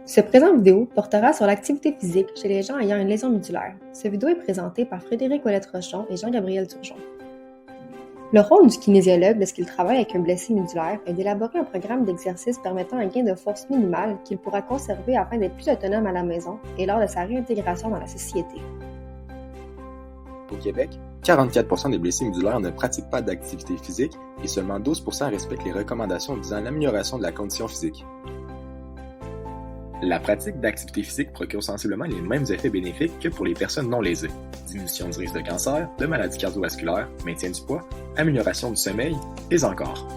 Ce présent vidéo portera sur l'activité physique chez les gens ayant une lésion médulaire. Ce vidéo est présenté par Frédéric Ouellette-Rochon et Jean-Gabriel Turgeon. Le rôle du kinésiologue lorsqu'il travaille avec un blessé médulaire est d'élaborer un programme d'exercice permettant un gain de force minimal qu'il pourra conserver afin d'être plus autonome à la maison et lors de sa réintégration dans la société. Au Québec, 44% des blessés médulaires ne pratiquent pas d'activité physique et seulement 12% respectent les recommandations visant l'amélioration de la condition physique. La pratique d'activité physique procure sensiblement les mêmes effets bénéfiques que pour les personnes non lésées. Diminution du risque de cancer, de maladies cardiovasculaires, maintien du poids, amélioration du sommeil, et encore.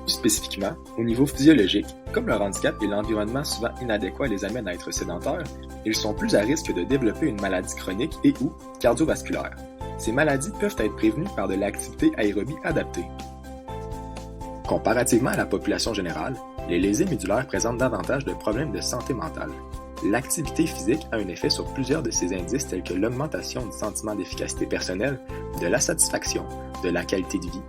Plus spécifiquement, au niveau physiologique, comme leur handicap et l'environnement souvent inadéquat les amènent à être sédentaires, ils sont plus à risque de développer une maladie chronique et ou cardiovasculaire. Ces maladies peuvent être prévenues par de l'activité aérobie adaptée. Comparativement à la population générale, les lésés médulaires présentent davantage de problèmes de santé mentale. L'activité physique a un effet sur plusieurs de ces indices tels que l'augmentation du sentiment d'efficacité personnelle, de la satisfaction, de la qualité de vie,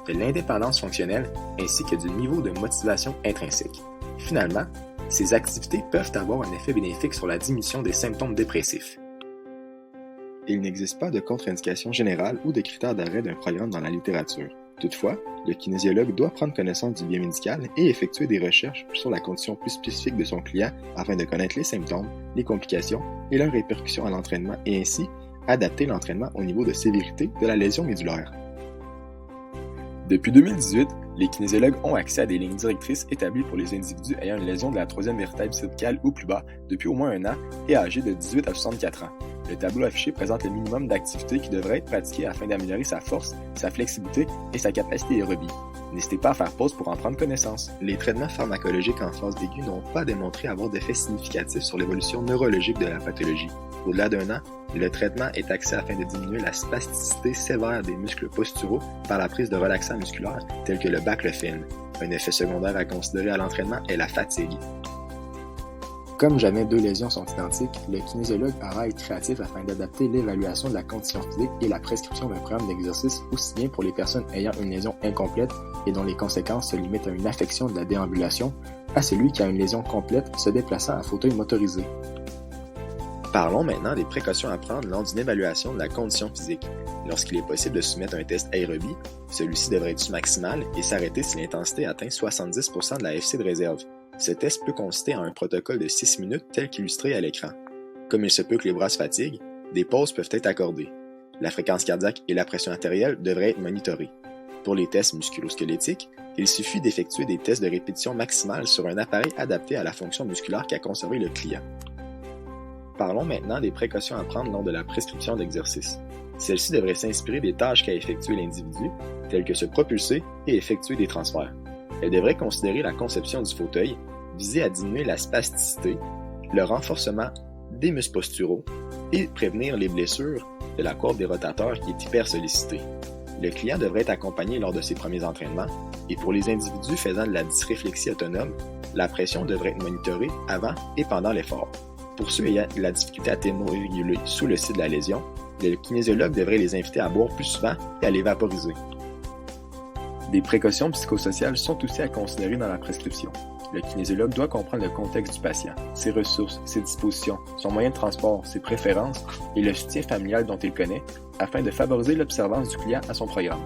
de l'indépendance fonctionnelle ainsi que du niveau de motivation intrinsèque. Finalement, ces activités peuvent avoir un effet bénéfique sur la diminution des symptômes dépressifs. Il n'existe pas de contre-indication générale ou de critères d'arrêt d'un programme dans la littérature. Toutefois, le kinésiologue doit prendre connaissance du biomédical et effectuer des recherches sur la condition plus spécifique de son client afin de connaître les symptômes, les complications et leurs répercussions à l'entraînement et ainsi adapter l'entraînement au niveau de sévérité de la lésion médulaire. Depuis 2018, les kinésiologues ont accès à des lignes directrices établies pour les individus ayant une lésion de la troisième vertèbre cervicale ou plus bas depuis au moins 1 an et âgés de 18 à 64 ans. Le tableau affiché présente le minimum d'activités qui devraient être pratiquées afin d'améliorer sa force, sa flexibilité et sa capacité aérobie. N'hésitez pas à faire pause pour en prendre connaissance. Les traitements pharmacologiques en phase aiguë n'ont pas démontré avoir d'effets significatifs sur l'évolution neurologique de la pathologie. Au-delà d'1 an, le traitement est axé afin de diminuer la spasticité sévère des muscles posturaux par la prise de relaxants musculaires tels que le baclofen. Un effet secondaire à considérer à l'entraînement est la fatigue. Comme jamais 2 lésions sont identiques, le kinésiologue aura à être créatif afin d'adapter l'évaluation de la condition physique et la prescription d'un programme d'exercice aussi bien pour les personnes ayant une lésion incomplète et dont les conséquences se limitent à une affection de la déambulation, à celui qui a une lésion complète se déplaçant à fauteuil motorisé. Parlons maintenant des précautions à prendre lors d'une évaluation de la condition physique. Lorsqu'il est possible de soumettre un test aérobie, celui-ci devrait être maximal et s'arrêter si l'intensité atteint 70% de la FC de réserve. Ce test peut consister en un protocole de 6 minutes tel qu'illustré à l'écran. Comme il se peut que les bras se fatiguent, des pauses peuvent être accordées. La fréquence cardiaque et la pression artérielle devraient être monitorées. Pour les tests musculo-squelettiques, il suffit d'effectuer des tests de répétition maximale sur un appareil adapté à la fonction musculaire qu'a conservé le client. Parlons maintenant des précautions à prendre lors de la prescription d'exercice. Celle-ci devrait s'inspirer des tâches qu'a effectué l'individu, telles que se propulser et effectuer des transferts. Elle devrait considérer la conception du fauteuil, viser à diminuer la spasticité, le renforcement des muscles posturaux et prévenir les blessures de la courbe des rotateurs qui est hyper sollicitée. Le client devrait être accompagné lors de ses premiers entraînements et pour les individus faisant de la dysréflexie autonome, la pression devrait être monitorée avant et pendant l'effort. Pour ceux ayant de la difficulté à thermoréguler sous le site de la lésion, le kinésiologue devrait les inviter à boire plus souvent et à les vaporiser. Des précautions psychosociales sont aussi à considérer dans la prescription. Le kinésiologue doit comprendre le contexte du patient, ses ressources, ses dispositions, son moyen de transport, ses préférences et le soutien familial dont il connaît afin de favoriser l'observance du client à son programme.